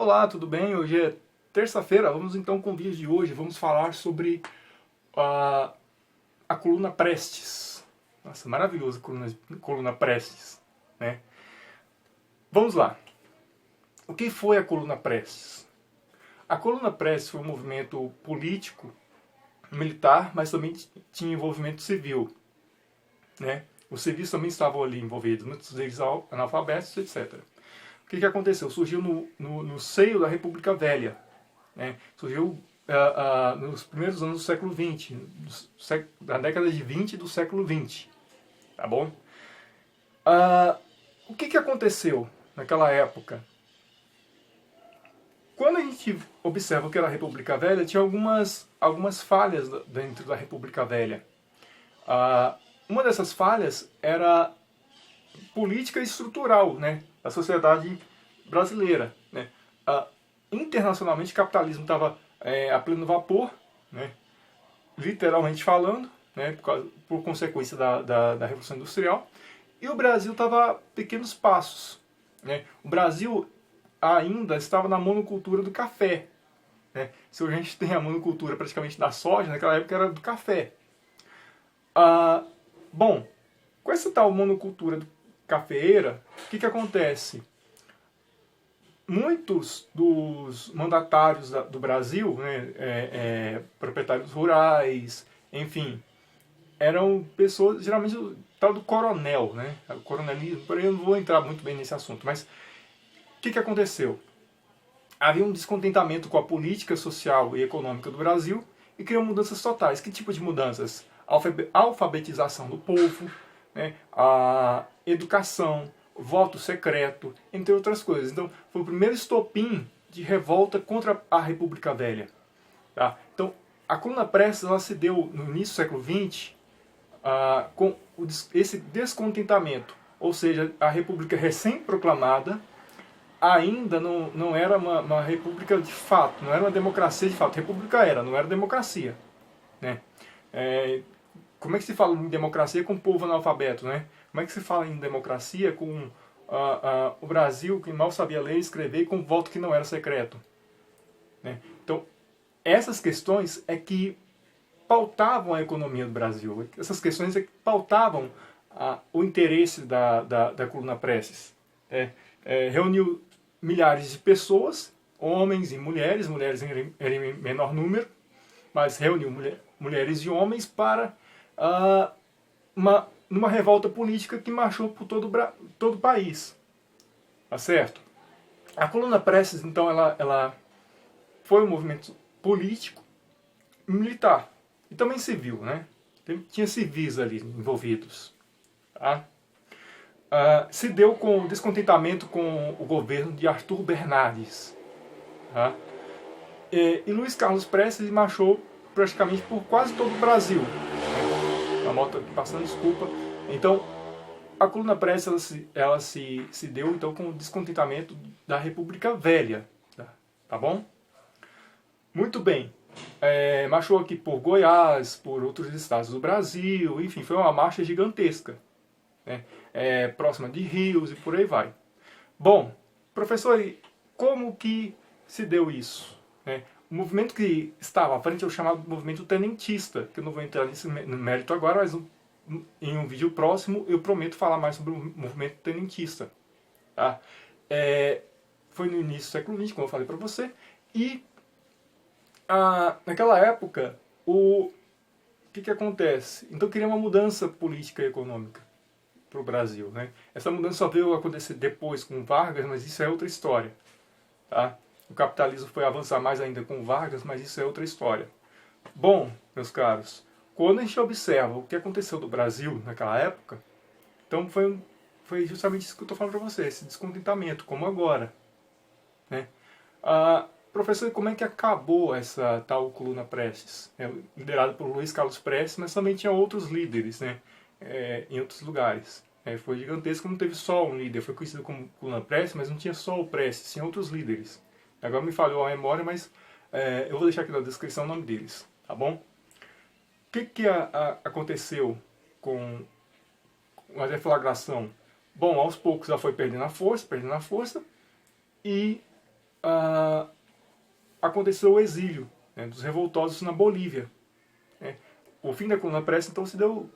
Olá, tudo bem? Hoje é terça-feira, vamos então com o vídeo de hoje, vamos falar sobre a coluna Prestes. Nossa, maravilhoso a coluna Prestes, né? Vamos lá. O que foi a coluna Prestes? A coluna Prestes foi um movimento político, militar, mas também tinha envolvimento civil, né? Os civis também estavam ali envolvidos, muitos deles analfabetos, etc. O que aconteceu? Surgiu no seio da República Velha, né? Surgiu nos primeiros anos do século XX, da década de 20 do século XX, tá bom? O que aconteceu naquela época? Quando a gente observa o que era a República Velha, tinha algumas falhas dentro da República Velha. Uma dessas falhas era política estrutural, né, da sociedade brasileira, né. Internacionalmente o capitalismo estava a pleno vapor, né, literalmente falando, né, por consequência da Revolução Industrial, e o Brasil estava a pequenos passos, né. O Brasil ainda estava na monocultura do café, né. Se hoje a gente tem a monocultura praticamente da soja, naquela época era do café. Bom, com essa tal monocultura cafeeira, o que acontece? Muitos dos mandatários do Brasil, né, proprietários rurais, enfim, eram pessoas, geralmente o tal do coronel, né, o coronelismo, porém eu não vou entrar muito bem nesse assunto, mas o que aconteceu? Havia um descontentamento com a política social e econômica do Brasil e criou mudanças totais. Que tipo de mudanças? Alfabetização do povo, né, a educação, voto secreto, entre outras coisas. Então, foi o primeiro estopim de revolta contra a República Velha. Tá? Então, a coluna Prestes ela se deu no início do século XX com esse descontentamento. Ou seja, a República recém-proclamada ainda não era uma república de fato, não era uma democracia de fato. República era, não era democracia. Né? Como é que se fala em democracia com o povo analfabeto, né? Como é que se fala em democracia com o Brasil que mal sabia ler e escrever com voto que não era secreto? Né? Então, essas questões é que pautavam a economia do Brasil. Essas questões é que pautavam o interesse da coluna Prestes. Reuniu milhares de pessoas, homens e mulheres em menor número, mas reuniu mulheres e homens para numa revolta política que marchou por todo o país. Tá certo? A coluna Prestes, então, ela foi um movimento político, militar e também civil, né? Tinha civis ali envolvidos. Tá? Se deu com descontentamento com o governo de Arthur Bernardes. Tá? E Luiz Carlos Prestes marchou praticamente por quase todo o Brasil. A moto aqui passando, desculpa. Então, a coluna Prestes ela se deu então com o descontentamento da República Velha. Tá bom? Muito bem. Marchou aqui por Goiás, por outros estados do Brasil, enfim, foi uma marcha gigantesca. Né? Próxima de rios e por aí vai. Bom, professor, como que se deu isso? Né? O movimento que estava à frente é o chamado movimento tenentista, que eu não vou entrar nesse mérito agora, mas em um vídeo próximo eu prometo falar mais sobre o movimento tenentista. Tá? Foi no início do século XX, como eu falei para você, e naquela época, o que acontece? Então queria uma mudança política e econômica para o Brasil. Né? Essa mudança só veio acontecer depois com Vargas, mas isso é outra história. Tá? O capitalismo foi avançar mais ainda com Vargas, mas isso é outra história. Bom, meus caros, quando a gente observa o que aconteceu no Brasil naquela época, então foi justamente isso que eu estou falando para você, esse descontentamento, como agora. Né? Professor, como é que acabou essa tal coluna Prestes? Liderada por Luiz Carlos Prestes, mas também tinha outros líderes, né? Em outros lugares. Foi gigantesco, não teve só um líder, foi conhecido como coluna Prestes, mas não tinha só o Prestes, tinha outros líderes. Agora me falhou a memória, mas eu vou deixar aqui na descrição o nome deles, tá bom? O que aconteceu com a deflagração? Bom, aos poucos ela foi perdendo a força, e aconteceu o exílio, né, dos revoltosos na Bolívia. Né. O fim da coluna Prestes, então, se deu,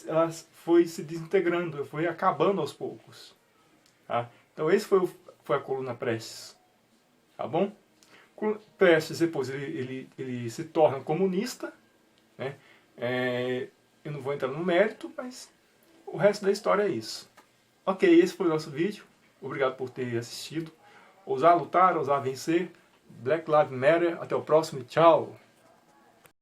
ela foi se desintegrando, foi acabando aos poucos. Tá? Então esse foi a coluna Prestes. Tá bom? Prestes depois ele se torna comunista. Né? Eu não vou entrar no mérito, mas o resto da história é isso. Ok, esse foi o nosso vídeo. Obrigado por ter assistido. Ousar lutar, ousar vencer. Black Lives Matter. Até o próximo. Tchau!